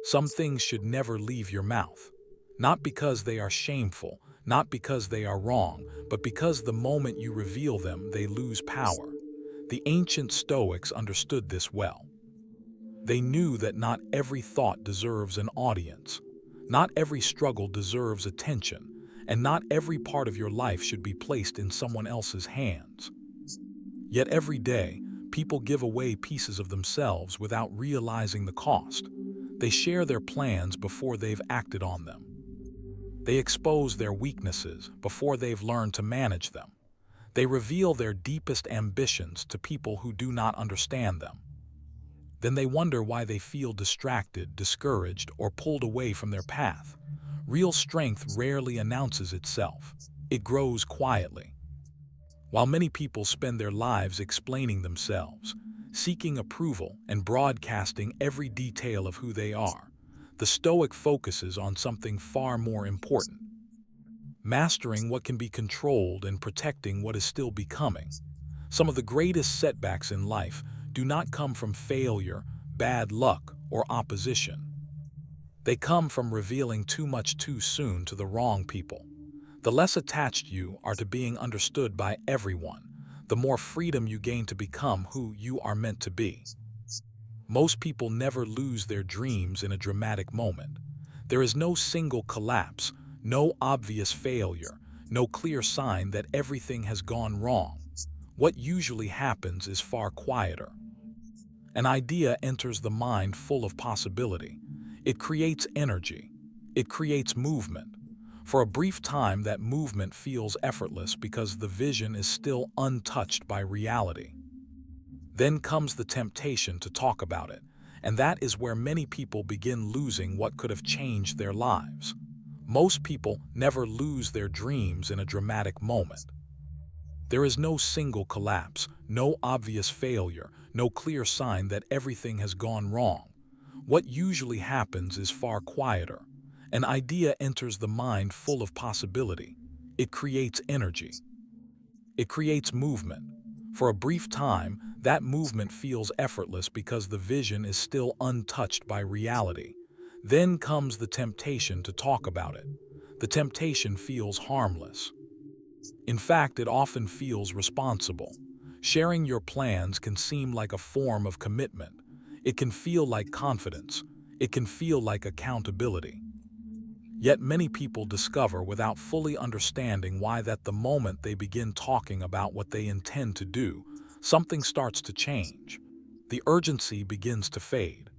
Some things should never leave your mouth. Not because they are shameful, not because they are wrong, but because the moment you reveal them, they lose power. The ancient Stoics understood this well. They knew that not every thought deserves an audience, not every struggle deserves attention, and not every part of your life should be placed in someone else's hands. Yet every day, people give away pieces of themselves without realizing the cost. They share their plans before they've acted on them. They expose their weaknesses before they've learned to manage them. They reveal their deepest ambitions to people who do not understand them. Then they wonder why they feel distracted, discouraged, or pulled away from their path. Real strength rarely announces itself. It grows quietly. While many people spend their lives explaining themselves, seeking approval, and broadcasting every detail of who they are, the Stoic focuses on something far more important: mastering what can be controlled and protecting what is still becoming. Some of the greatest setbacks in life do not come from failure, bad luck, or opposition. They come from revealing too much too soon to the wrong people. The less attached you are to being understood by everyone, the more freedom you gain to become who you are meant to be. Most people never lose their dreams in a dramatic moment. There is no single collapse, no obvious failure, no clear sign that everything has gone wrong. What usually happens is far quieter. An idea enters the mind full of possibility. It creates energy. It creates movement. For a brief time, that movement feels effortless because the vision is still untouched by reality. Then comes the temptation to talk about it, and that is where many people begin losing what could have changed their lives. Most people never lose their dreams in a dramatic moment. There is no single collapse, no obvious failure, no clear sign that everything has gone wrong. What usually happens is far quieter. An idea enters the mind full of possibility. It creates energy. It creates movement. For a brief time, that movement feels effortless because the vision is still untouched by reality. Then comes the temptation to talk about it. The temptation feels harmless. In fact, it often feels responsible. Sharing your plans can seem like a form of commitment. It can feel like confidence. It can feel like accountability. Yet many people discover without fully understanding why that the moment they begin talking about what they intend to do, something starts to change. The urgency begins to fade.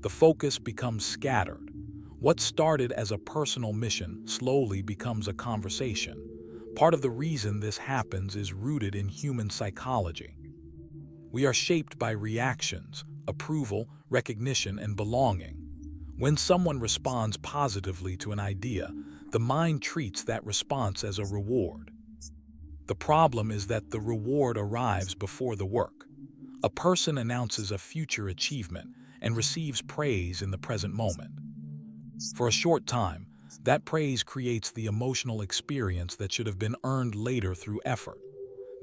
The focus becomes scattered. What started as a personal mission slowly becomes a conversation. Part of the reason this happens is rooted in human psychology. We are shaped by reactions, approval, recognition, and belonging. When someone responds positively to an idea, the mind treats that response as a reward. The problem is that the reward arrives before the work. A person announces a future achievement and receives praise in the present moment. For a short time, that praise creates the emotional experience that should have been earned later through effort.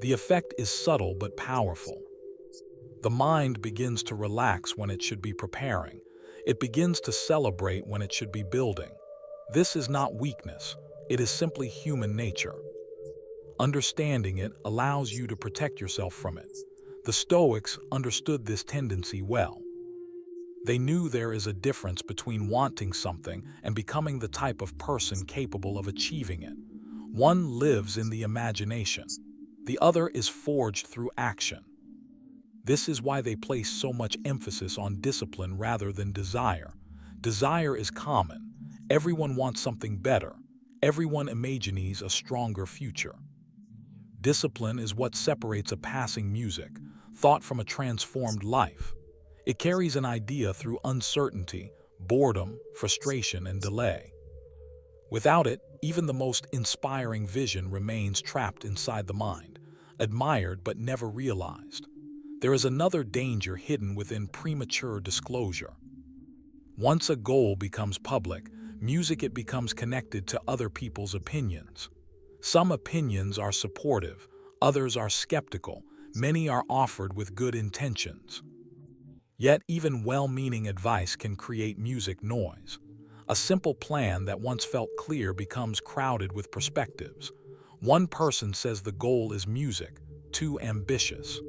The effect is subtle but powerful. The mind begins to relax when it should be preparing. It begins to celebrate when it should be building. This is not weakness. It is simply human nature. Understanding it allows you to protect yourself from it. The Stoics understood this tendency well. They knew there is a difference between wanting something and becoming the type of person capable of achieving it. One lives in the imagination. The other is forged through action. This is why they place so much emphasis on discipline rather than desire. Desire is common. Everyone wants something better. Everyone imagines a stronger future. Discipline is what separates a passing music, thought from a transformed life. It carries an idea through uncertainty, boredom, frustration, and delay. Without it, even the most inspiring vision remains trapped inside the mind, admired but never realized. There is another danger hidden within premature disclosure. Once a goal becomes public, it becomes connected to other people's opinions. Some opinions are supportive, others are skeptical, many are offered with good intentions. Yet even well-meaning advice can create music noise. A simple plan that once felt clear becomes crowded with perspectives. One person says the goal is music, too ambitious.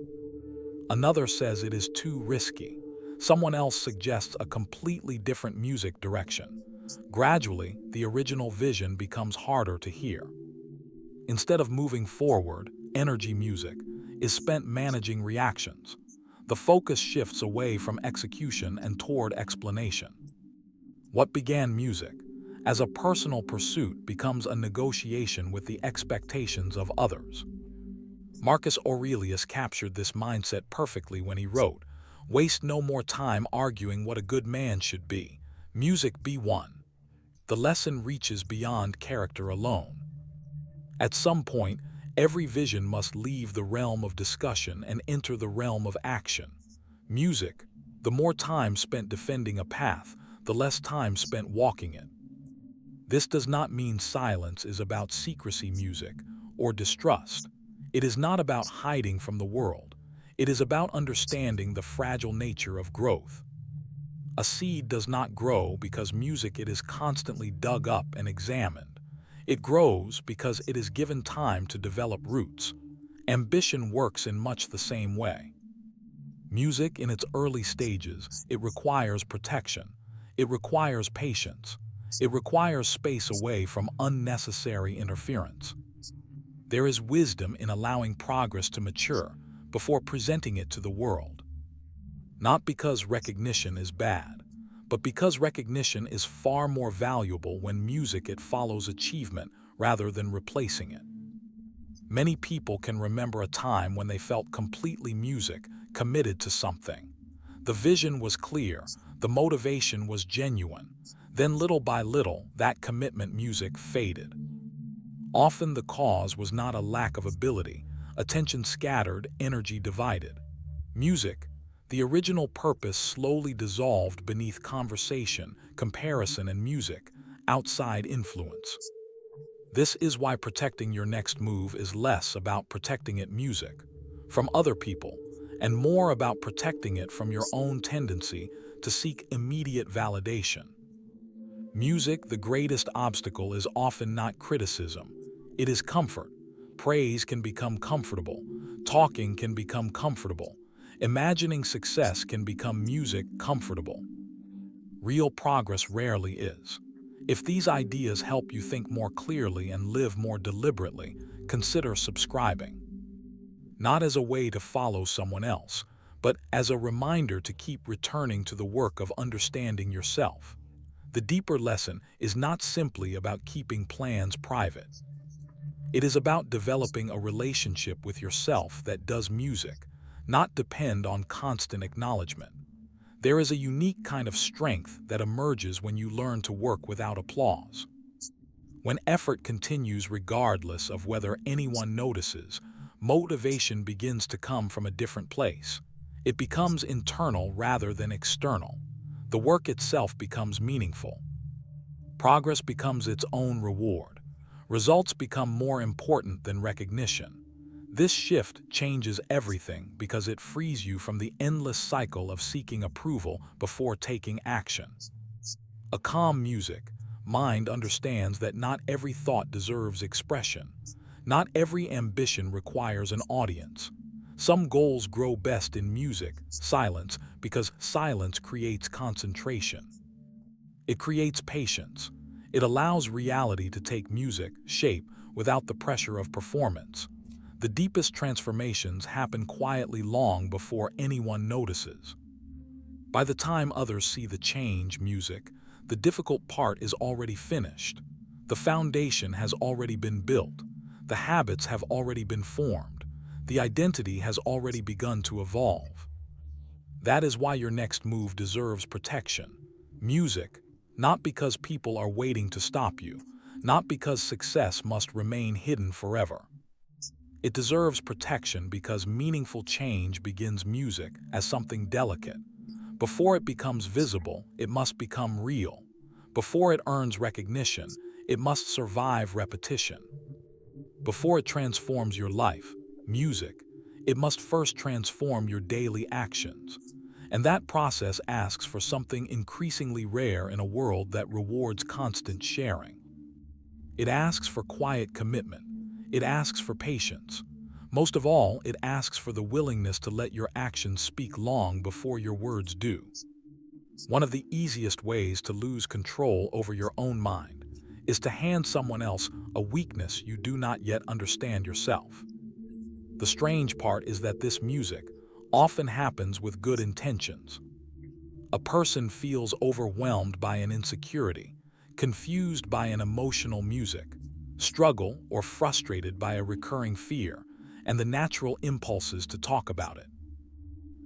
Another says it is too risky. Someone else suggests a completely different music direction. Gradually, the original vision becomes harder to hear. Instead of moving forward, energy music is spent managing reactions. The focus shifts away from execution and toward explanation. What began music as a personal pursuit becomes a negotiation with the expectations of others. Marcus Aurelius captured this mindset perfectly when he wrote, "Waste no more time arguing what a good man should be. Music be one." The lesson reaches beyond character alone. At some point, every vision must leave the realm of discussion and enter the realm of action. Music, the more time spent defending a path, the less time spent walking it. This does not mean silence is about secrecy music or distrust. It is not about hiding from the world. It is about understanding the fragile nature of growth. A seed does not grow because music it is constantly dug up and examined. It grows because it is given time to develop roots. Ambition works in much the same way. Music in its early stages, it requires protection. It requires patience. It requires space away from unnecessary interference. There is wisdom in allowing progress to mature before presenting it to the world. Not because recognition is bad, but because recognition is far more valuable when music it follows achievement rather than replacing it. Many people can remember a time when they felt completely music, committed to something. The vision was clear, the motivation was genuine. Then little by little, that commitment music faded. Often the cause was not a lack of ability, attention scattered, energy divided. Music, the original purpose slowly dissolved beneath conversation, comparison and music, outside influence. This is why protecting your next move is less about protecting it music from other people and more about protecting it from your own tendency to seek immediate validation. Music, the greatest obstacle is often not criticism. It is comfort. Praise can become comfortable. Talking can become comfortable. Imagining success can become music comfortable. Real progress rarely is. If these ideas help you think more clearly and live more deliberately, consider subscribing. Not as a way to follow someone else, but as a reminder to keep returning to the work of understanding yourself. The deeper lesson is not simply about keeping plans private. It is about developing a relationship with yourself that does music, not depend on constant acknowledgement. There is a unique kind of strength that emerges when you learn to work without applause. When effort continues regardless of whether anyone notices, motivation begins to come from a different place. It becomes internal rather than external. The work itself becomes meaningful. Progress becomes its own reward. Results become more important than recognition. This shift changes everything because it frees you from the endless cycle of seeking approval before taking action. A calm music mind understands that not every thought deserves expression. Not every ambition requires an audience. Some goals grow best in music, silence, because silence creates concentration. It creates patience. It allows reality to take music, shape, without the pressure of performance. The deepest transformations happen quietly long before anyone notices. By the time others see the change music, the difficult part is already finished. The foundation has already been built. The habits have already been formed. The identity has already begun to evolve. That is why your next move deserves protection. Music, not because people are waiting to stop you, not because success must remain hidden forever. It deserves protection because meaningful change begins music as something delicate. Before it becomes visible, it must become real. Before it earns recognition, it must survive repetition. Before it transforms your life, music, it must first transform your daily actions. And that process asks for something increasingly rare in a world that rewards constant sharing. It asks for quiet commitment. It asks for patience. Most of all, it asks for the willingness to let your actions speak long before your words do. One of the easiest ways to lose control over your own mind is to hand someone else a weakness you do not yet understand yourself. The strange part is that this music often happens with good intentions. A person feels overwhelmed by an insecurity, confused by an emotional music, struggle or frustrated by a recurring fear, and the natural impulses to talk about it.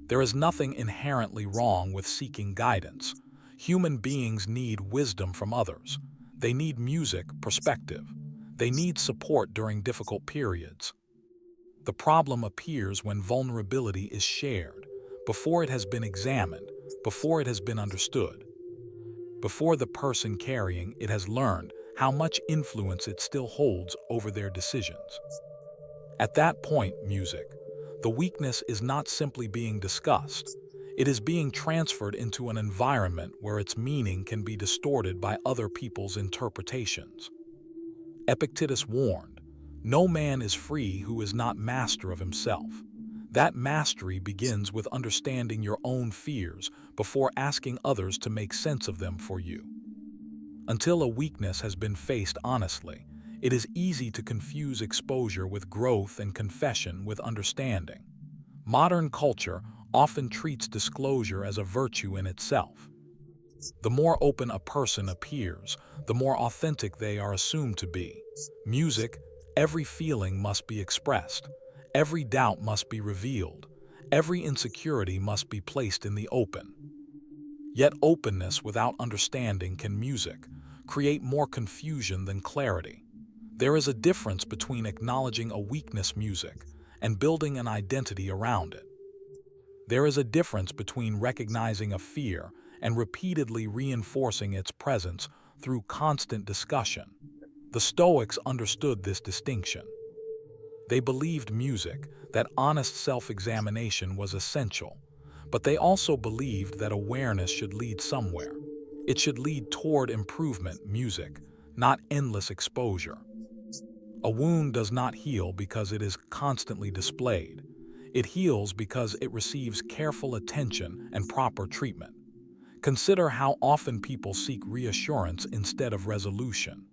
There is nothing inherently wrong with seeking guidance. Human beings need wisdom from others. They need music, perspective. They need support during difficult periods. The problem appears when vulnerability is shared, before it has been examined, before it has been understood, before the person carrying it has learned how much influence it still holds over their decisions. At that point, the weakness is not simply being discussed. It is being transferred into an environment where its meaning can be distorted by other people's interpretations. Epictetus warned, "No man is free who is not master of himself." That mastery begins with understanding your own fears before asking others to make sense of them for you. Until a weakness has been faced honestly, it is easy to confuse exposure with growth and confession with understanding. Modern culture often treats disclosure as a virtue in itself. The more open a person appears, the more authentic they are assumed to be. Music, every feeling must be expressed. Every doubt must be revealed. Every insecurity must be placed in the open. Yet openness without understanding can create more confusion than clarity. There is a difference between acknowledging a weakness and building an identity around it. There is a difference between recognizing a fear and repeatedly reinforcing its presence through constant discussion. The Stoics understood this distinction. They believed that honest self-examination was essential, but they also believed that awareness should lead somewhere. It should lead toward improvement, not endless exposure. A wound does not heal because it is constantly displayed. It heals because it receives careful attention and proper treatment. Consider how often people seek reassurance instead of resolution.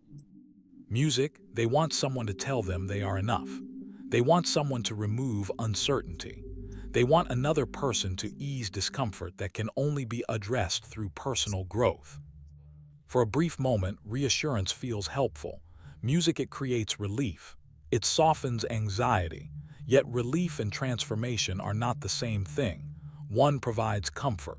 They want someone to tell them they are enough. They want someone to remove uncertainty. They want another person to ease discomfort that can only be addressed through personal growth. For a brief moment, reassurance feels helpful. It creates relief. It softens anxiety. Yet relief and transformation are not the same thing. One provides comfort.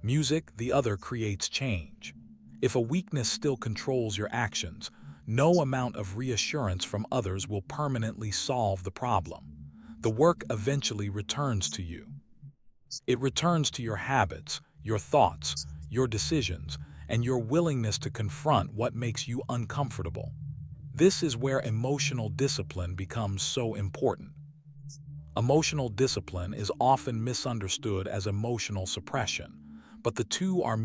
The other, creates change. If a weakness still controls your actions, no amount of reassurance from others will permanently solve the problem. The work eventually returns to you. It returns to your habits, your thoughts, your decisions, and your willingness to confront what makes you uncomfortable. This is where emotional discipline becomes so important. Emotional discipline is often misunderstood as emotional suppression, but the two are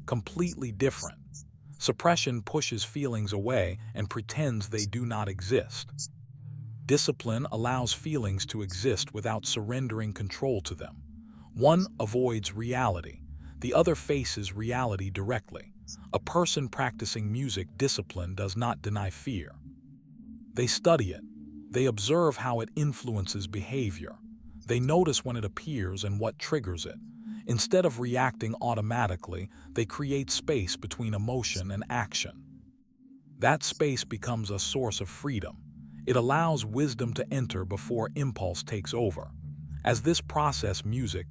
completely different. Suppression pushes feelings away and pretends they do not exist. Discipline allows feelings to exist without surrendering control to them. One avoids reality, the other faces reality directly. A person practicing discipline does not deny fear. They study it. They observe how it influences behavior. They notice when it appears and what triggers it. Instead of reacting automatically, they create space between emotion and action. That space becomes a source of freedom. It allows wisdom to enter before impulse takes over. As this process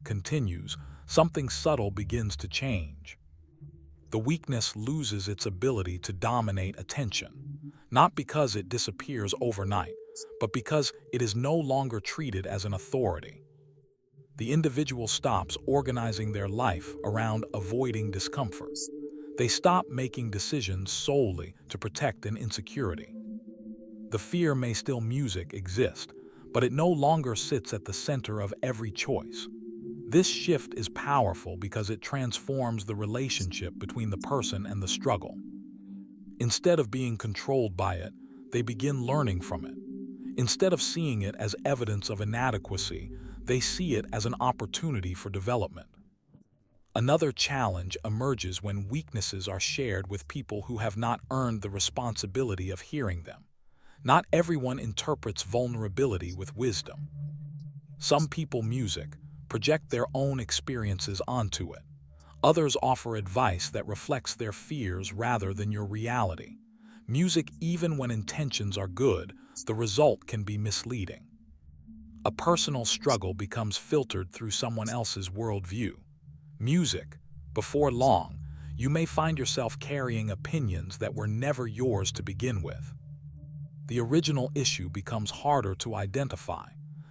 continues, something subtle begins to change. The weakness loses its ability to dominate attention, not because it disappears overnight, but because it is no longer treated as an authority. The individual stops organizing their life around avoiding discomfort. They stop making decisions solely to protect an insecurity. The fear may still exist, but it no longer sits at the center of every choice. This shift is powerful because it transforms the relationship between the person and the struggle. Instead of being controlled by it, they begin learning from it. Instead of seeing it as evidence of inadequacy, they see it as an opportunity for development. Another challenge emerges when weaknesses are shared with people who have not earned the responsibility of hearing them. Not everyone interprets vulnerability with wisdom. Some people music project their own experiences onto it. Others offer advice that reflects their fears rather than your reality. Music, even when intentions are good, the result can be misleading. A personal struggle becomes filtered through someone else's worldview. Music, before long, you may find yourself carrying opinions that were never yours to begin with. The original issue becomes harder to identify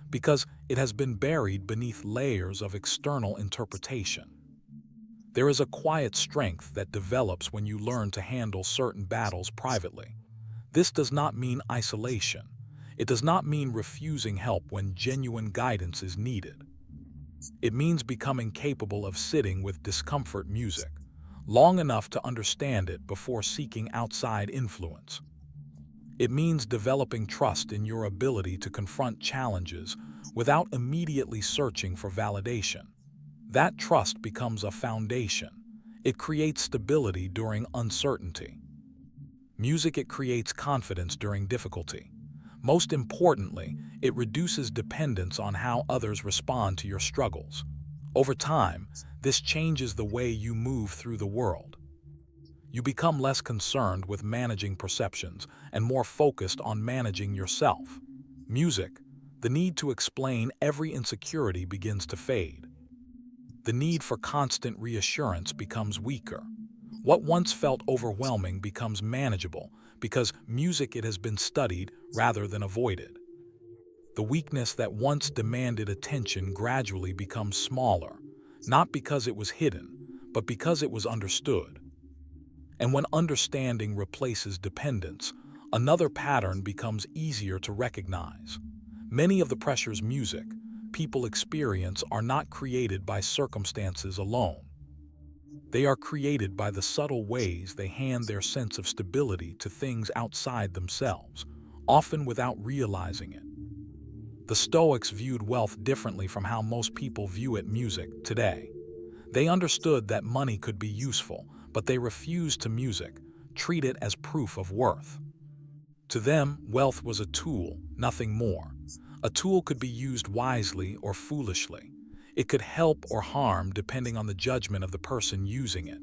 because it has been buried beneath layers of external interpretation. There is a quiet strength that develops when you learn to handle certain battles privately. This does not mean isolation. It does not mean refusing help when genuine guidance is needed. It means becoming capable of sitting with discomfort music long enough to understand it before seeking outside influence. It means developing trust in your ability to confront challenges without immediately searching for validation. That trust becomes a foundation. It creates stability during uncertainty. Music, it creates confidence during difficulty. Most importantly, it reduces dependence on how others respond to your struggles. Over time, this changes the way you move through the world. You become less concerned with managing perceptions and more focused on managing yourself. Music, the need to explain every insecurity begins to fade. The need for constant reassurance becomes weaker. What once felt overwhelming becomes manageable because music, it has been studied rather than avoided. The weakness that once demanded attention gradually becomes smaller, not because it was hidden, but because it was understood. And when understanding replaces dependence, another pattern becomes easier to recognize. Many of the pressures music people experience are not created by circumstances alone. They are created by the subtle ways they hand their sense of stability to things outside themselves, often without realizing it. The Stoics viewed wealth differently from how most people view it music today. They understood that money could be useful, but they refused to treat it as proof of worth. To them, wealth was a tool, nothing more. A tool could be used wisely or foolishly. It could help or harm depending on the judgment of the person using it.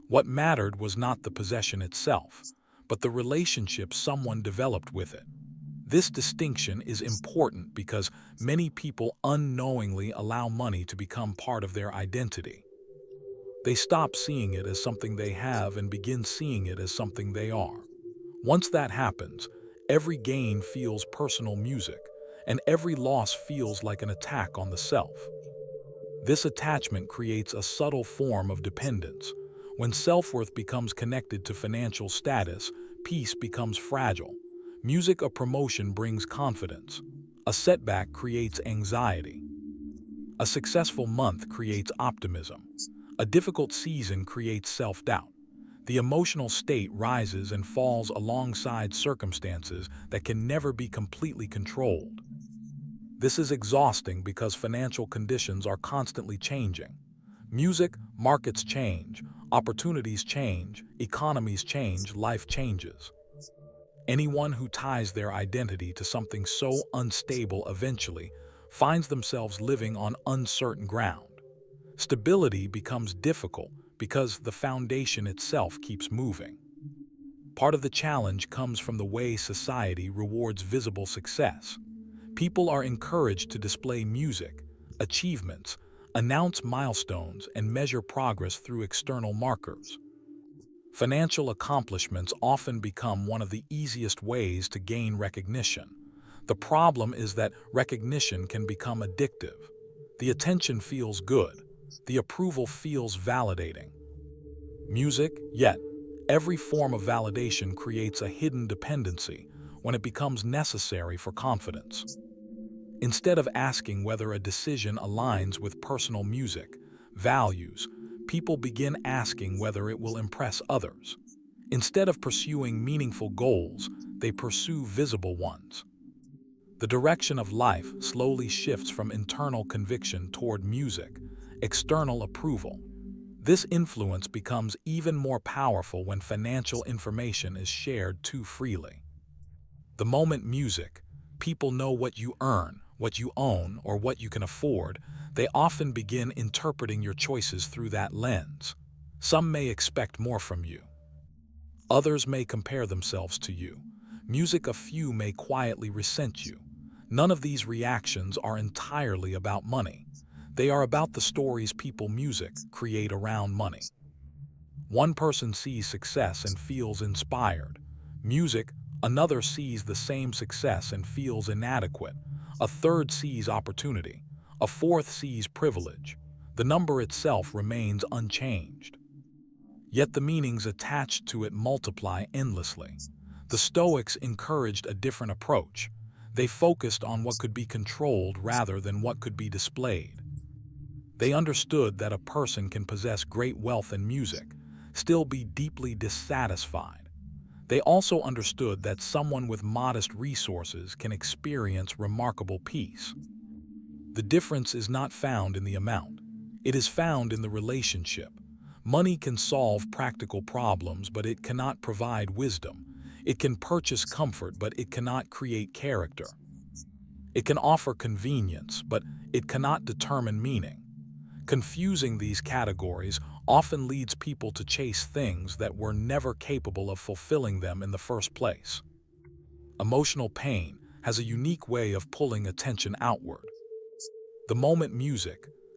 What mattered was not the possession itself, but the relationship someone developed with it. This distinction is important because many people unknowingly allow money to become part of their identity. They stop seeing it as something they have and begin seeing it as something they are. Once that happens, every gain feels personal music, and every loss feels like an attack on the self. This attachment creates a subtle form of dependence. When self-worth becomes connected to financial status, peace becomes fragile. Music, a promotion, brings confidence. A setback creates anxiety. A successful month creates optimism. A difficult season creates self-doubt. The emotional state rises and falls alongside circumstances that can never be completely controlled. This is exhausting because financial conditions are constantly changing. Music, markets change, opportunities change, economies change, life changes. Anyone who ties their identity to something so unstable eventually finds themselves living on uncertain ground. Stability becomes difficult because the foundation itself keeps moving. Part of the challenge comes from the way society rewards visible success. People are encouraged to display music, achievements, announce milestones, and measure progress through external markers. Financial accomplishments often become one of the easiest ways to gain recognition. The problem is that recognition can become addictive. The attention feels good. The approval feels validating. Music, yet, every form of validation creates a hidden dependency when it becomes necessary for confidence. Instead of asking whether a decision aligns with personal music values, people begin asking whether it will impress others. Instead of pursuing meaningful goals, they pursue visible ones. The direction of life slowly shifts from internal conviction toward music, external approval. This influence becomes even more powerful when financial information is shared too freely. The moment music, people know what you earn, what you own, or what you can afford, they often begin interpreting your choices through that lens. Some may expect more from you. Others may compare themselves to you. A few may quietly resent you. None of these reactions are entirely about money. They are about the stories people create around money. One person sees success and feels inspired. Music, another sees the same success and feels inadequate. A third sees opportunity. A fourth sees privilege. The number itself remains unchanged. Yet the meanings attached to it multiply endlessly. The Stoics encouraged a different approach. They focused on what could be controlled rather than what could be displayed. They understood that a person can possess great wealth and music, still be deeply dissatisfied. They also understood that someone with modest resources can experience remarkable peace. The difference is not found in the amount. It is found in the relationship. Money can solve practical problems, but it cannot provide wisdom. It can purchase comfort, but it cannot create character. It can offer convenience, but it cannot determine meaning. Confusing these categories often leads people to chase things that were never capable of fulfilling them in the first place. Emotional pain has a unique way of pulling attention outward. The moment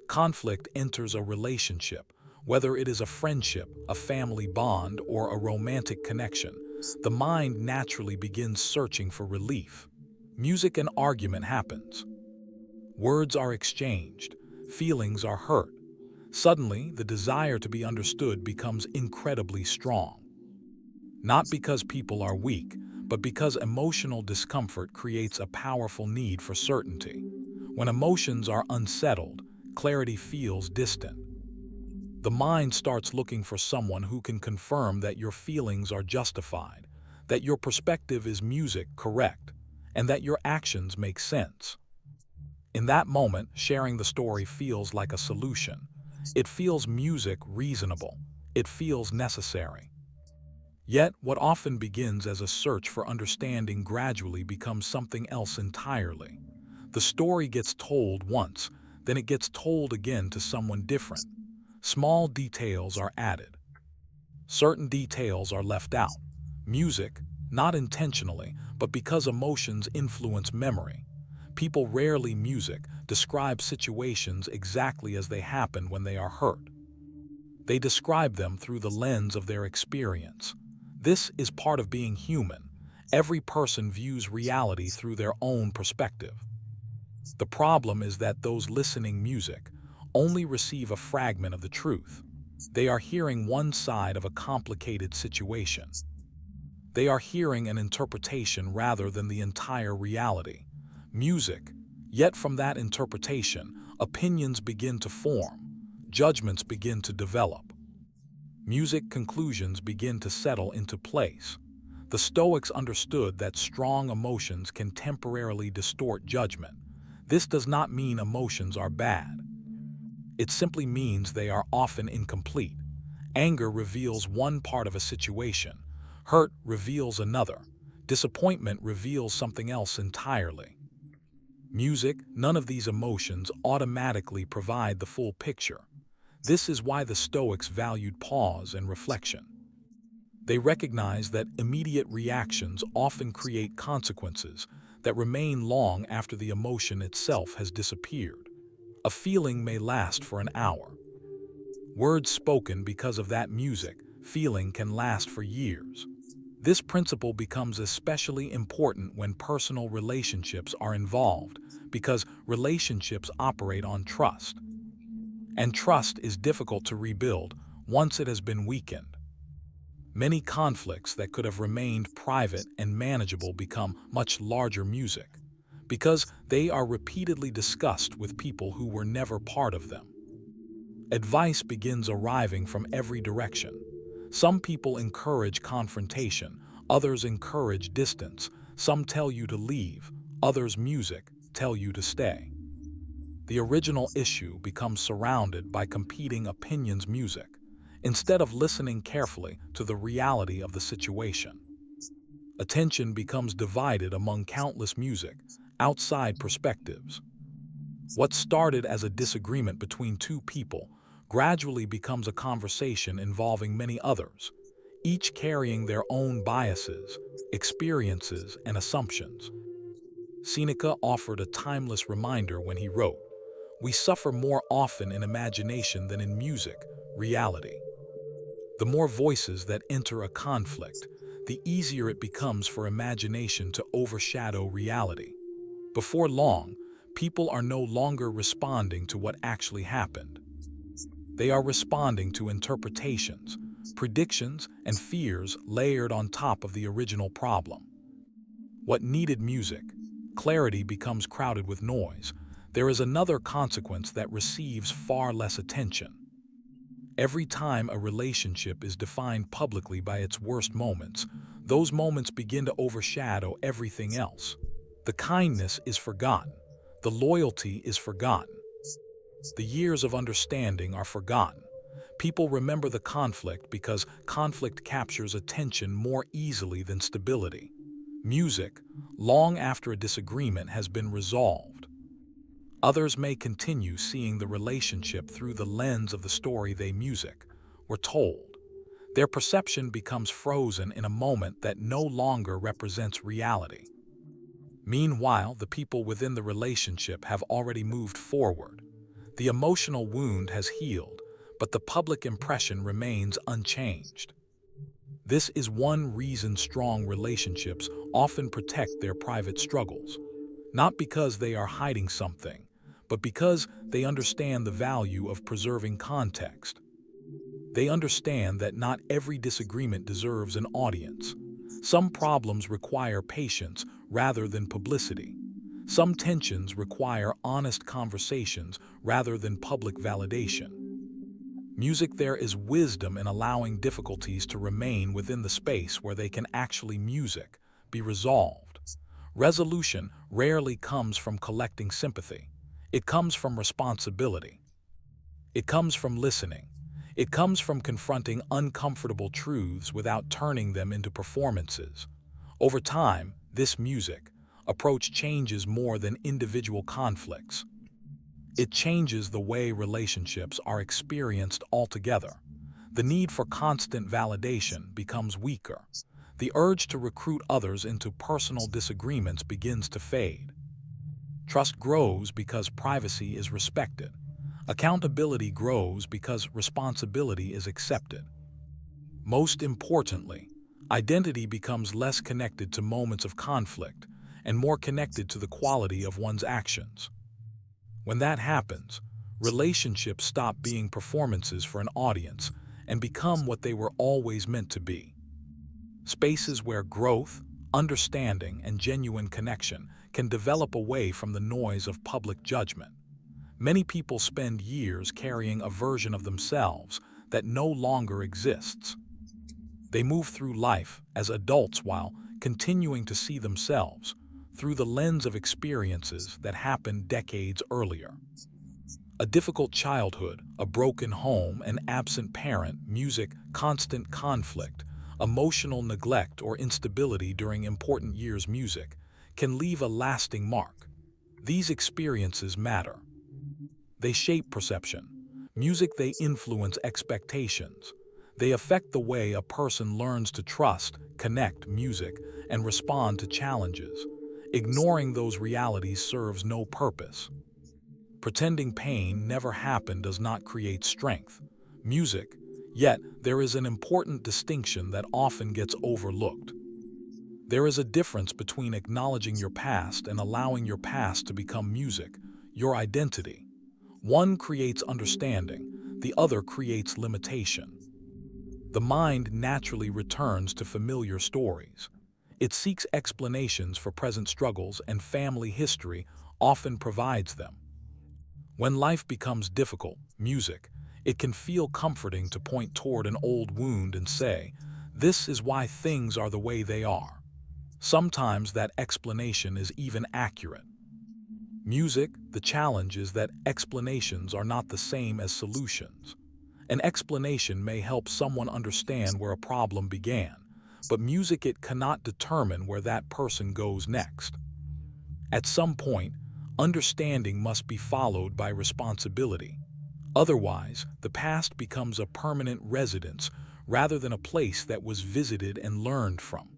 conflict enters a relationship, whether it is a friendship, a family bond, or a romantic connection, the mind naturally begins searching for relief. And argument happens. Words are exchanged, feelings are hurt. Suddenly, the desire to be understood becomes incredibly strong. Not because people are weak, but because emotional discomfort creates a powerful need for certainty. When emotions are unsettled, clarity feels distant. The mind starts looking for someone who can confirm that your feelings are justified, that your perspective is correct, and that your actions make sense. In that moment, sharing the story feels like a solution. It feels reasonable. It feels necessary. Yet, what often begins as a search for understanding gradually becomes something else entirely. The story gets told once, then it gets told again to someone different. Small details are added. Certain details are left out. Not intentionally, but because emotions influence memory. People rarely describe situations exactly as they happen when they are hurt. They describe them through the lens of their experience. This is part of being human. Every person views reality through their own perspective. The problem is that those listening only receive a fragment of the truth. They are hearing one side of a complicated situation. They are hearing an interpretation rather than the entire reality. Yet from that interpretation, opinions begin to form, judgments begin to develop. Conclusions begin to settle into place. The Stoics understood that strong emotions can temporarily distort judgment. This does not mean emotions are bad. It simply means they are often incomplete. Anger reveals one part of a situation. Hurt reveals another. Disappointment reveals something else entirely. None of these emotions automatically provide the full picture. This is why the Stoics valued pause and reflection. They recognized that immediate reactions often create consequences that remain long after the emotion itself has disappeared. A feeling may last for an hour. Words spoken because of that feeling can last for years. This principle becomes especially important when personal relationships are involved, because relationships operate on trust. And trust is difficult to rebuild once it has been weakened. Many conflicts that could have remained private and manageable become much larger because they are repeatedly discussed with people who were never part of them. Advice begins arriving from every direction. Some people encourage confrontation, others encourage distance, some tell you to leave, others music tell you to stay. The original issue becomes surrounded by competing opinions music, instead of listening carefully to the reality of the situation. Attention becomes divided among countless music, outside perspectives. What started as a disagreement between two people gradually becomes a conversation involving many others, each carrying their own biases, experiences, and assumptions. Seneca offered a timeless reminder when he wrote, "We suffer more often in imagination than in music, reality." The more voices that enter a conflict, the easier it becomes for imagination to overshadow reality. Before long, people are no longer responding to what actually happened. They are responding to interpretations, predictions, and fears layered on top of the original problem. What needed music, clarity, becomes crowded with noise. There is another consequence that receives far less attention. Every time a relationship is defined publicly by its worst moments, those moments begin to overshadow everything else. The kindness is forgotten. The loyalty is forgotten. The years of understanding are forgotten. People remember the conflict because conflict captures attention more easily than stability. Music, long after a disagreement has been resolved. Others may continue seeing the relationship through the lens of the story they music were told. Their perception becomes frozen in a moment that no longer represents reality. Meanwhile, the people within the relationship have already moved forward. The emotional wound has healed, but the public impression remains unchanged. This is one reason strong relationships often protect their private struggles, not because they are hiding something, but because they understand the value of preserving context. They understand that not every disagreement deserves an audience. Some problems require patience rather than publicity. Some tensions require honest conversations rather than public validation. Music, there is wisdom in allowing difficulties to remain within the space where they can actually be resolved. Resolution rarely comes from collecting sympathy. It comes from responsibility. It comes from listening. It comes from confronting uncomfortable truths without turning them into performances. Over time, this approach changes more than individual conflicts. It changes the way relationships are experienced altogether. The need for constant validation becomes weaker. The urge to recruit others into personal disagreements begins to fade. Trust grows because privacy is respected. Accountability grows because responsibility is accepted. Most importantly, identity becomes less connected to moments of conflict and more connected to the quality of one's actions. When that happens, relationships stop being performances for an audience and become what they were always meant to be. Spaces where growth, understanding, and genuine connection can develop away from the noise of public judgment. Many people spend years carrying a version of themselves that no longer exists. They move through life as adults while continuing to see themselves through the lens of experiences that happened decades earlier. A difficult childhood, a broken home, an absent parent, constant conflict, emotional neglect, or instability during important years can leave a lasting mark. These experiences matter. They shape perception. They influence expectations. They affect the way a person learns to trust, connect, and respond to challenges. Ignoring those realities serves no purpose. Pretending pain never happened does not create strength. Yet, there is an important distinction that often gets overlooked. There is a difference between acknowledging your past and allowing your past to become your identity. One creates understanding, the other creates limitation. The mind naturally returns to familiar stories. It seeks explanations for present struggles, and family history often provides them. When life becomes difficult, music, it can feel comforting to point toward an old wound and say, "This is why things are the way they are." Sometimes that explanation is even accurate. Music, the challenge is that explanations are not the same as solutions. An explanation may help someone understand where a problem began, but music, it cannot determine where that person goes next. At some point, understanding must be followed by responsibility. Otherwise, the past becomes a permanent residence rather than a place that was visited and learned from.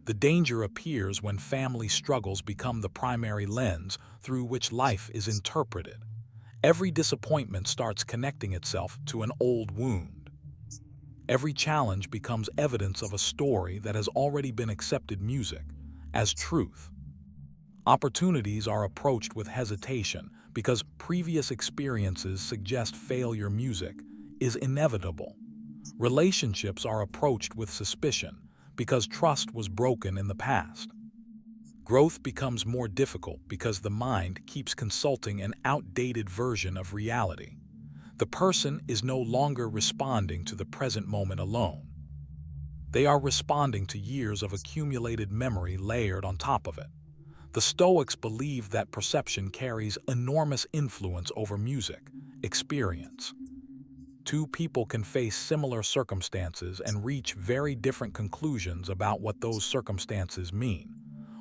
The danger appears when family struggles become the primary lens through which life is interpreted. Every disappointment starts connecting itself to an old wound. Every challenge becomes evidence of a story that has already been accepted music as truth. Opportunities are approached with hesitation because previous experiences suggest failure. Music is inevitable. Relationships are approached with suspicion because trust was broken in the past. Growth becomes more difficult because the mind keeps consulting an outdated version of reality. The person is no longer responding to the present moment alone. They are responding to years of accumulated memory layered on top of it. The Stoics believed that perception carries enormous influence over music experience. Two people can face similar circumstances and reach very different conclusions about what those circumstances mean.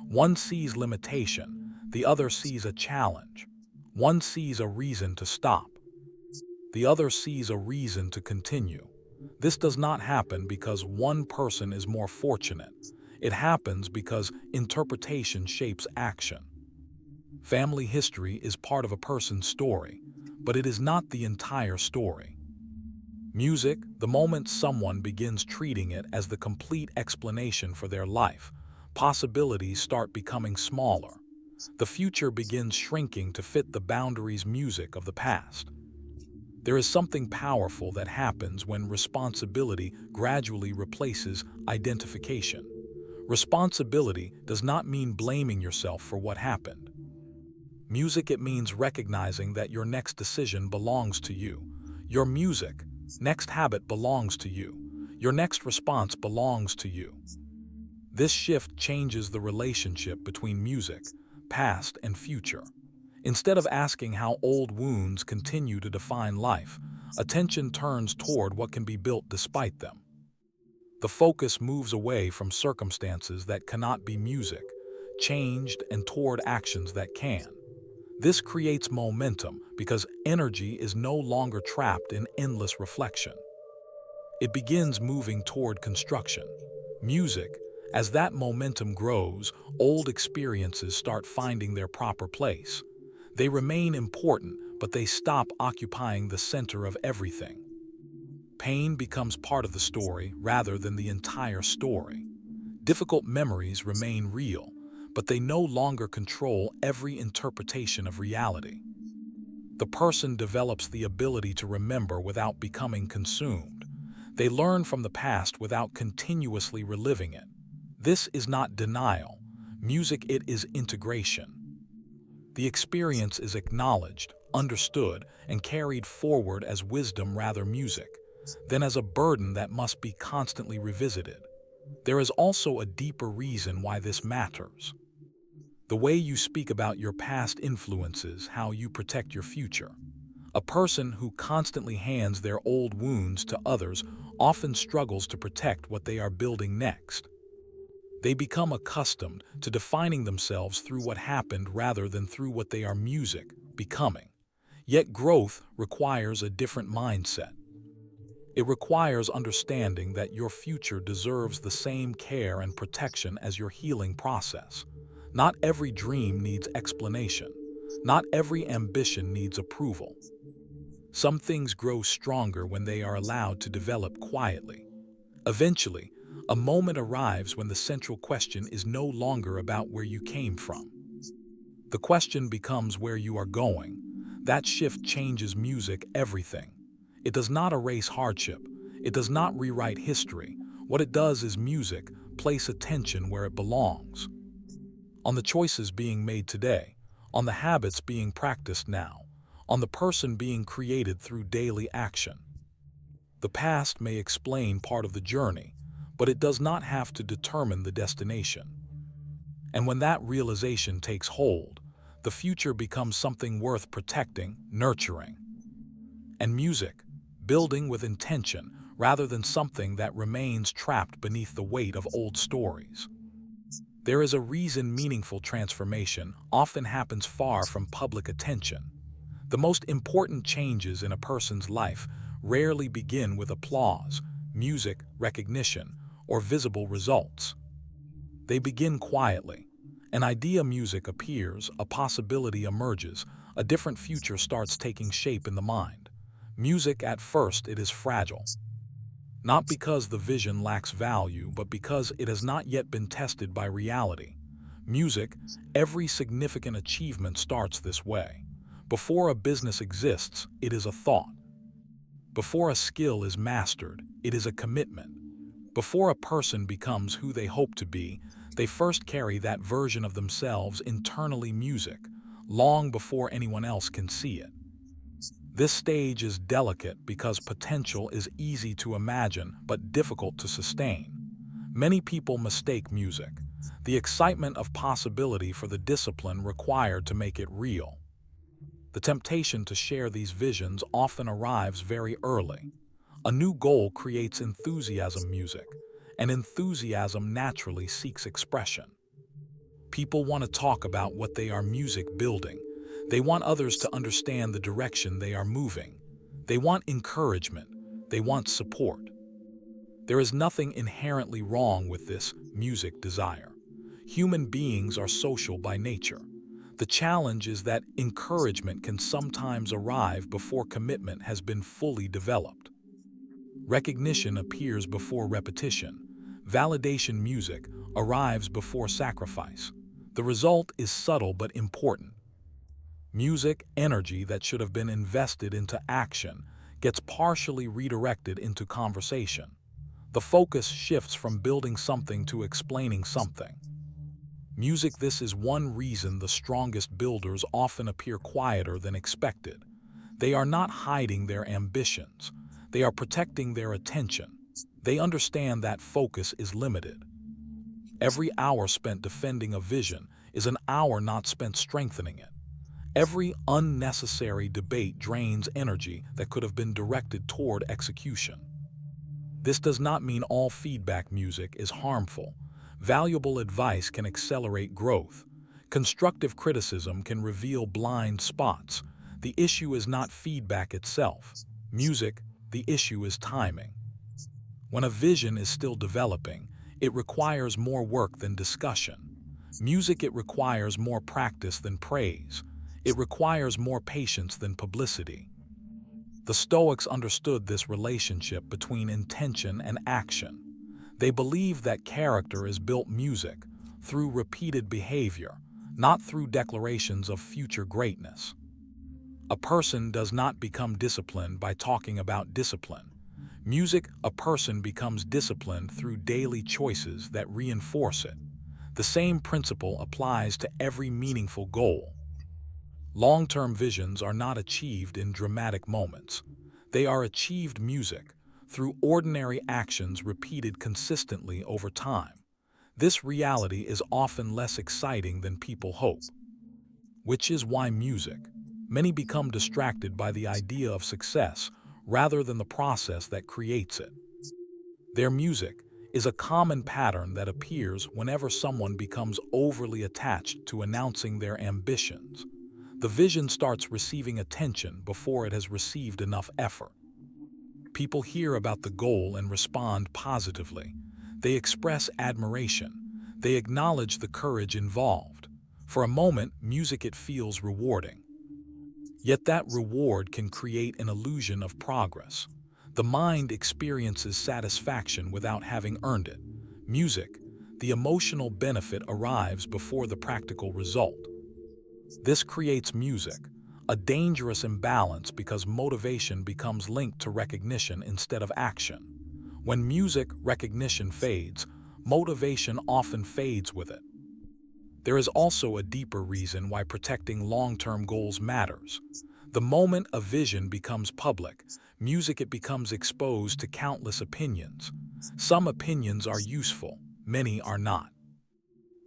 One sees limitation, the other sees a challenge. One sees a reason to stop, the other sees a reason to continue. This does not happen because one person is more fortunate. It happens because interpretation shapes action. Family history is part of a person's story, but it is not the entire story. Music, the moment someone begins treating it as the complete explanation for their life, possibilities start becoming smaller. The future begins shrinking to fit the boundaries music of the past. There is something powerful that happens when responsibility gradually replaces identification. Responsibility does not mean blaming yourself for what happened. Music, it means recognizing that your next decision belongs to you. Your music, next habit belongs to you. Your next response belongs to you. This shift changes the relationship between music, past, and future. Instead of asking how old wounds continue to define life, attention turns toward what can be built despite them. The focus moves away from circumstances that cannot be music, changed, and toward actions that can. This creates momentum because energy is no longer trapped in endless reflection. It begins moving toward construction. Music, as that momentum grows, old experiences start finding their proper place. They remain important, but they stop occupying the center of everything. Pain becomes part of the story rather than the entire story. Difficult memories remain real, but they no longer control every interpretation of reality. The person develops the ability to remember without becoming consumed. They learn from the past without continuously reliving it. This is not denial. Music, it is integration. The experience is acknowledged, understood, and carried forward as wisdom rather music, than as a burden that must be constantly revisited. There is also a deeper reason why this matters. The way you speak about your past influences how you protect your future. A person who constantly hands their old wounds to others often struggles to protect what they are building next. They become accustomed to defining themselves through what happened rather than through what they are music, becoming. Yet growth requires a different mindset. It requires understanding that your future deserves the same care and protection as your healing process. Not every dream needs explanation. Not every ambition needs approval. Some things grow stronger when they are allowed to develop quietly. Eventually, a moment arrives when the central question is no longer about where you came from. The question becomes where you are going. That shift changes music everything. It does not erase hardship. It does not rewrite history. What it does is music place attention where it belongs. On the choices being made today, on the habits being practiced now, on the person being created through daily action. The past may explain part of the journey, but it does not have to determine the destination. And when that realization takes hold, the future becomes something worth protecting, nurturing. And music, building with intention rather than something that remains trapped beneath the weight of old stories. There is a reason meaningful transformation often happens far from public attention. The most important changes in a person's life rarely begin with applause, music, recognition, or visible results. They begin quietly. An idea music appears, a possibility emerges, a different future starts taking shape in the mind. Music, at first, it is fragile. Not because the vision lacks value, but because it has not yet been tested by reality. Music, every significant achievement starts this way. Before a business exists, it is a thought. Before a skill is mastered, it is a commitment. Before a person becomes who they hope to be, they first carry that version of themselves internally music, long before anyone else can see it. This stage is delicate because potential is easy to imagine but difficult to sustain. Many people mistake music, the excitement of possibility, for the discipline required to make it real. The temptation to share these visions often arrives very early. A new goal creates enthusiasm music, and enthusiasm naturally seeks expression. People want to talk about what they are music building. They want others to understand the direction they are moving. They want encouragement. They want support. There is nothing inherently wrong with this music desire. Human beings are social by nature. The challenge is that encouragement can sometimes arrive before commitment has been fully developed. Recognition appears before repetition. Validation music arrives before sacrifice. The result is subtle but important. Music energy that should have been invested into action gets partially redirected into conversation. The focus shifts from building something to explaining something. Music, this is one reason the strongest builders often appear quieter than expected. They are not hiding their ambitions. They are protecting their attention. They understand that focus is limited. Every hour spent defending a vision is an hour not spent strengthening it. Every unnecessary debate drains energy that could have been directed toward execution. This does not mean all feedback music is harmful. Valuable advice can accelerate growth. Constructive criticism can reveal blind spots. The issue is not feedback itself. Music, the issue is timing. When a vision is still developing, it requires more work than discussion. Music, it requires more practice than praise. It requires more patience than publicity. The Stoics understood this relationship between intention and action. They believed that character is built music through repeated behavior, not through declarations of future greatness. A person does not become disciplined by talking about discipline. Music, a person becomes disciplined through daily choices that reinforce it. The same principle applies to every meaningful goal. Long-term visions are not achieved in dramatic moments. They are achieved music through ordinary actions repeated consistently over time. This reality is often less exciting than people hope. Which is why many become distracted by the idea of success rather than the process that creates it. Their music is a common pattern that appears whenever someone becomes overly attached to announcing their ambitions. The vision starts receiving attention before it has received enough effort. People hear about the goal and respond positively. They express admiration. They acknowledge the courage involved. For a moment, music, it feels rewarding. Yet that reward can create an illusion of progress. The mind experiences satisfaction without having earned it. Music, the emotional benefit arrives before the practical result. This creates a dangerous imbalance because motivation becomes linked to recognition instead of action. When recognition fades, motivation often fades with it. There is also a deeper reason why protecting long-term goals matters. The moment a vision becomes public, music it becomes exposed to countless opinions. Some opinions are useful, many are not.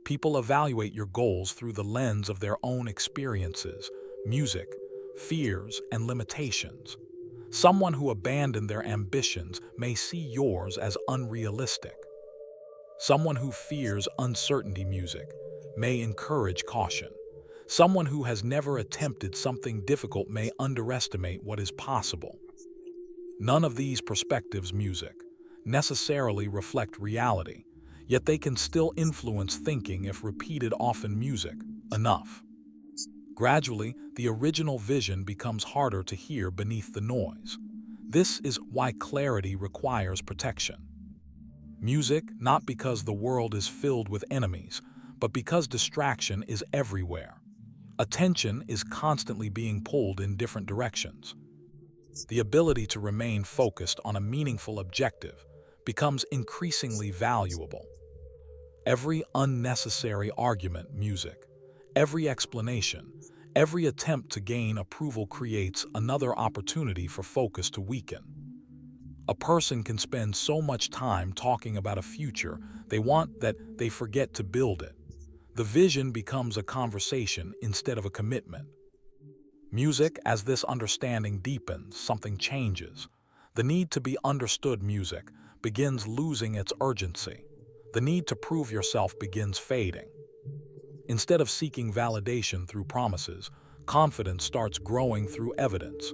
People evaluate your goals through the lens of their own experiences, music, fears, and limitations. Someone who abandoned their ambitions may see yours as unrealistic. Someone who fears uncertainty music may encourage caution. Someone who has never attempted something difficult may underestimate what is possible. None of these perspectives music necessarily reflect reality, yet they can still influence thinking if repeated often music enough. Gradually, the original vision becomes harder to hear beneath the noise. This is why clarity requires protection. Music, not because the world is filled with enemies, but because distraction is everywhere. Attention is constantly being pulled in different directions. The ability to remain focused on a meaningful objective becomes increasingly valuable. Every unnecessary argument, music, every explanation, every attempt to gain approval creates another opportunity for focus to weaken. A person can spend so much time talking about a future they want that they forget to build it. The vision becomes a conversation instead of a commitment. Music, as this understanding deepens, something changes. The need to be understood music begins losing its urgency. The need to prove yourself begins fading. Instead of seeking validation through promises, confidence starts growing through evidence.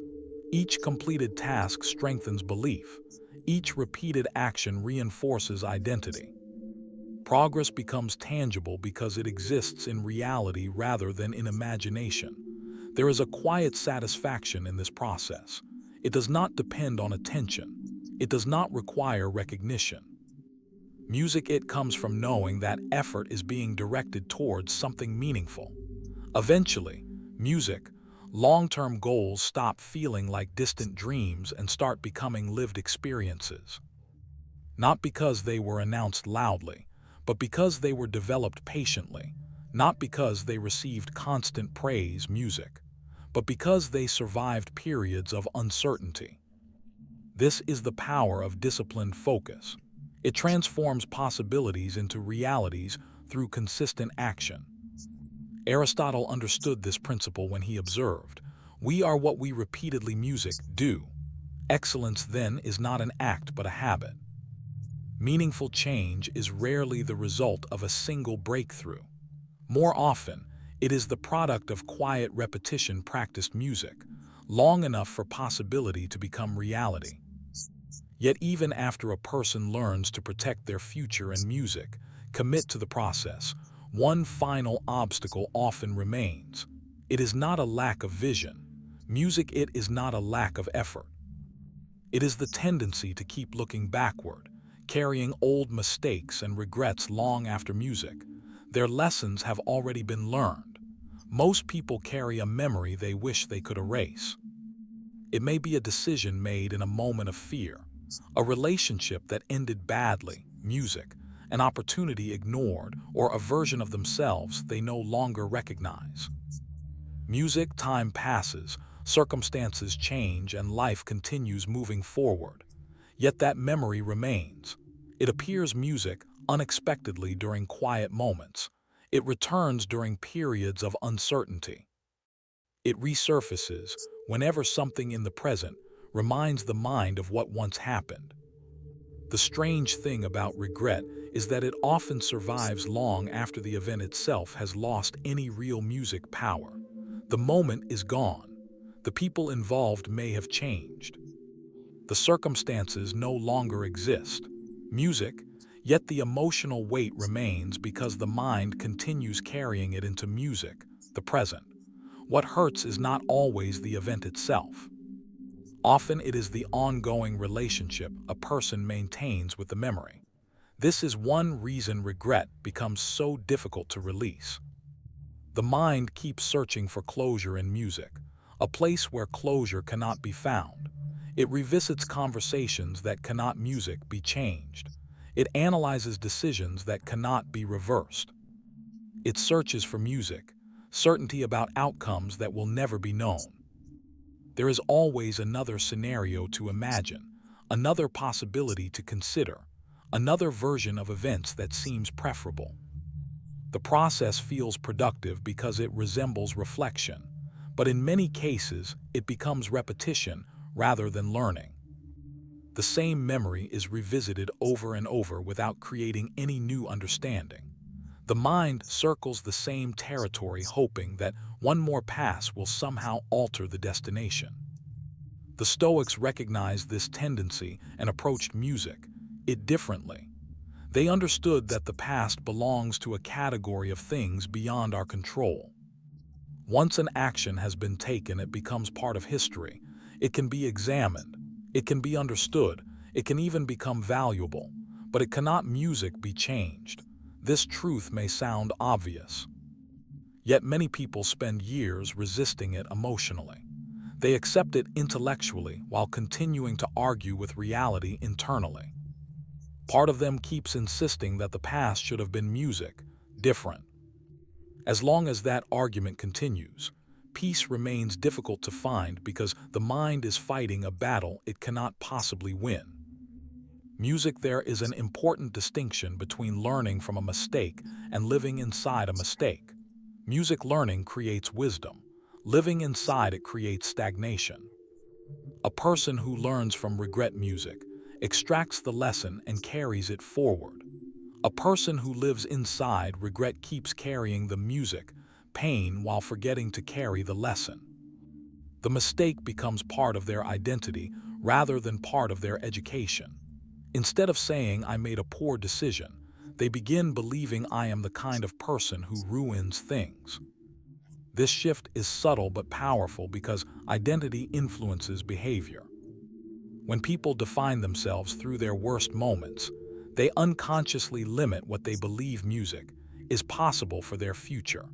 Each completed task strengthens belief. Each repeated action reinforces identity. Progress becomes tangible because it exists in reality rather than in imagination. There is a quiet satisfaction in this process. It does not depend on attention. It does not require recognition. Music it comes from knowing that effort is being directed towards something meaningful. Eventually, music, long-term goals stop feeling like distant dreams and start becoming lived experiences. Not because they were announced loudly, but because they were developed patiently. Not because they received constant praise, music, but because they survived periods of uncertainty. This is the power of disciplined focus. It transforms possibilities into realities through consistent action. Aristotle understood this principle when he observed, "We are what we repeatedly music do." Excellence then is not an act but a habit. Meaningful change is rarely the result of a single breakthrough. More often, it is the product of quiet repetition practiced music, long enough for possibility to become reality. Yet even after a person learns to protect their future and music, commit to the process, one final obstacle often remains. It is not a lack of vision. Music it is not a lack of effort. It is the tendency to keep looking backward, carrying old mistakes and regrets long after music. Their lessons have already been learned. Most people carry a memory they wish they could erase. It may be a decision made in a moment of fear, a relationship that ended badly, music, an opportunity ignored, or a version of themselves they no longer recognize. Music, time passes, circumstances change, and life continues moving forward. Yet that memory remains. It appears music unexpectedly during quiet moments. It returns during periods of uncertainty. It resurfaces whenever something in the present reminds the mind of what once happened. The strange thing about regret is that it often survives long after the event itself has lost any real music power. The moment is gone. The people involved may have changed. The circumstances no longer exist. Music, yet the emotional weight remains because the mind continues carrying it into music, the present. What hurts is not always the event itself. Often it is the ongoing relationship a person maintains with the memory. This is one reason regret becomes so difficult to release. The mind keeps searching for closure in music, a place where closure cannot be found. It revisits conversations that cannot music be changed. It analyzes decisions that cannot be reversed. It searches for music, certainty about outcomes that will never be known. There is always another scenario to imagine, another possibility to consider, another version of events that seems preferable. The process feels productive because it resembles reflection, but in many cases, it becomes repetition rather than learning. The same memory is revisited over and over without creating any new understanding. The mind circles the same territory hoping that one more pass will somehow alter the destination. The Stoics recognized this tendency and approached it differently. They understood that the past belongs to a category of things beyond our control. Once an action has been taken, it becomes part of history. It can be examined, it can be understood, it can even become valuable, but it cannot be changed. This truth may sound obvious. Yet many people spend years resisting it emotionally. They accept it intellectually while continuing to argue with reality internally. Part of them keeps insisting that the past should have been different. As long as that argument continues, peace remains difficult to find because the mind is fighting a battle it cannot possibly win. There is an important distinction between learning from a mistake and living inside a mistake. Learning creates wisdom. Living inside it creates stagnation. A person who learns from regret extracts the lesson and carries it forward. A person who lives inside regret keeps carrying the pain while forgetting to carry the lesson. The mistake becomes part of their identity rather than part of their education. Instead of saying, "I made a poor decision," they begin believing, "I am the kind of person who ruins things." This shift is subtle but powerful because identity influences behavior. When people define themselves through their worst moments, they unconsciously limit what they believe is possible for their future.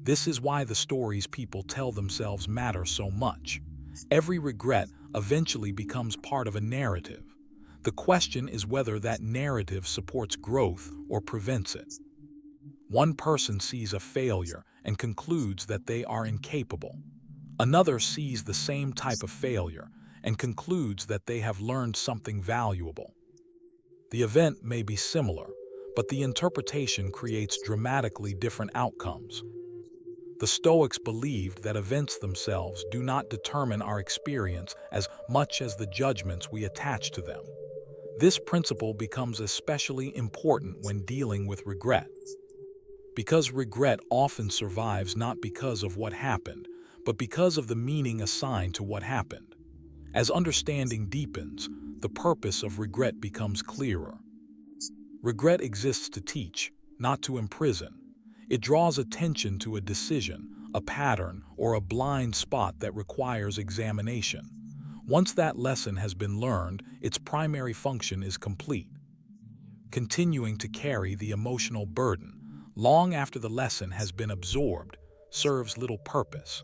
This is why the stories people tell themselves matter so much. Every regret eventually becomes part of a narrative. The question is whether that narrative supports growth or prevents it. One person sees a failure and concludes that they are incapable. Another sees the same type of failure and concludes that they have learned something valuable. The event may be similar, but the interpretation creates dramatically different outcomes. The Stoics believed that events themselves do not determine our experience as much as the judgments we attach to them. This principle becomes especially important when dealing with regret. Because regret often survives not because of what happened, but because of the meaning assigned to what happened. As understanding deepens, the purpose of regret becomes clearer. Regret exists to teach, not to imprison. It draws attention to a decision, a pattern, or a blind spot that requires examination. Once that lesson has been learned, its primary function is complete. Continuing to carry the emotional burden, long after the lesson has been absorbed, serves little purpose.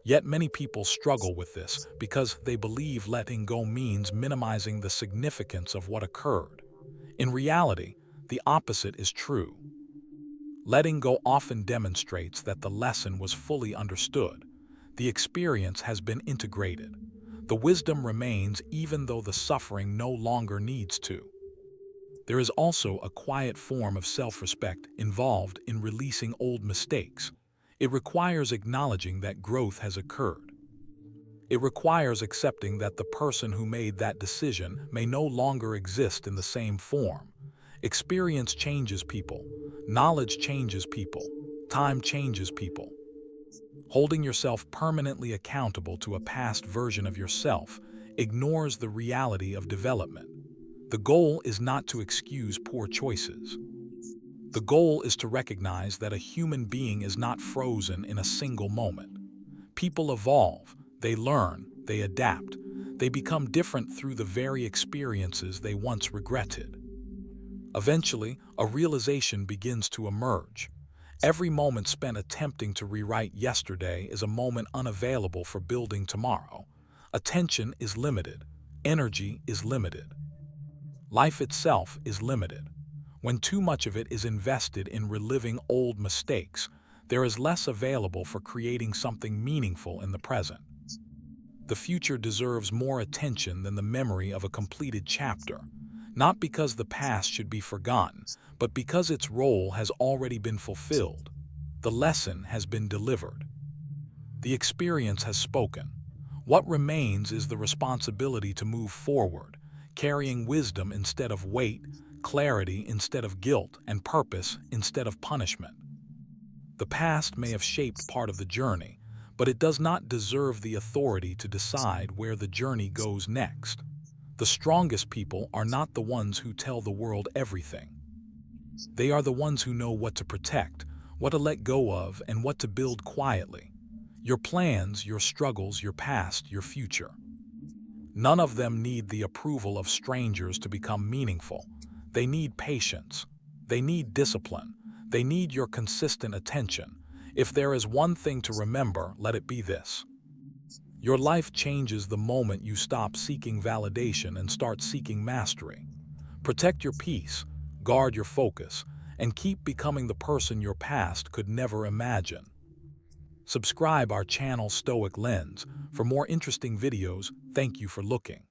Yet many people struggle with this because they believe letting go means minimizing the significance of what occurred. In reality, the opposite is true. Letting go often demonstrates that the lesson was fully understood. The experience has been integrated. The wisdom remains even though the suffering no longer needs to. There is also a quiet form of self-respect involved in releasing old mistakes. It requires acknowledging that growth has occurred. It requires accepting that the person who made that decision may no longer exist in the same form. Experience changes people. Knowledge changes people. Time changes people. Holding yourself permanently accountable to a past version of yourself ignores the reality of development. The goal is not to excuse poor choices. The goal is to recognize that a human being is not frozen in a single moment. People evolve, they learn, they adapt, they become different through the very experiences they once regretted. Eventually, a realization begins to emerge. Every moment spent attempting to rewrite yesterday is a moment unavailable for building tomorrow. Attention is limited. Energy is limited. Life itself is limited. When too much of it is invested in reliving old mistakes, there is less available for creating something meaningful in the present. The future deserves more attention than the memory of a completed chapter, not because the past should be forgotten, but because its role has already been fulfilled. The lesson has been delivered. The experience has spoken. What remains is the responsibility to move forward, carrying wisdom instead of weight, clarity instead of guilt, and purpose instead of punishment. The past may have shaped part of the journey, but it does not deserve the authority to decide where the journey goes next. The strongest people are not the ones who tell the world everything. They are the ones who know what to protect, what to let go of, and what to build quietly. Your plans, your struggles, your past, your future. None of them need the approval of strangers to become meaningful. They need patience. They need discipline. They need your consistent attention. If there is one thing to remember, let it be this. Your life changes the moment you stop seeking validation and start seeking mastery. Protect your peace, guard your focus, and keep becoming the person your past could never imagine. Subscribe our channel Stoic Lens for more interesting videos. Thank you for looking.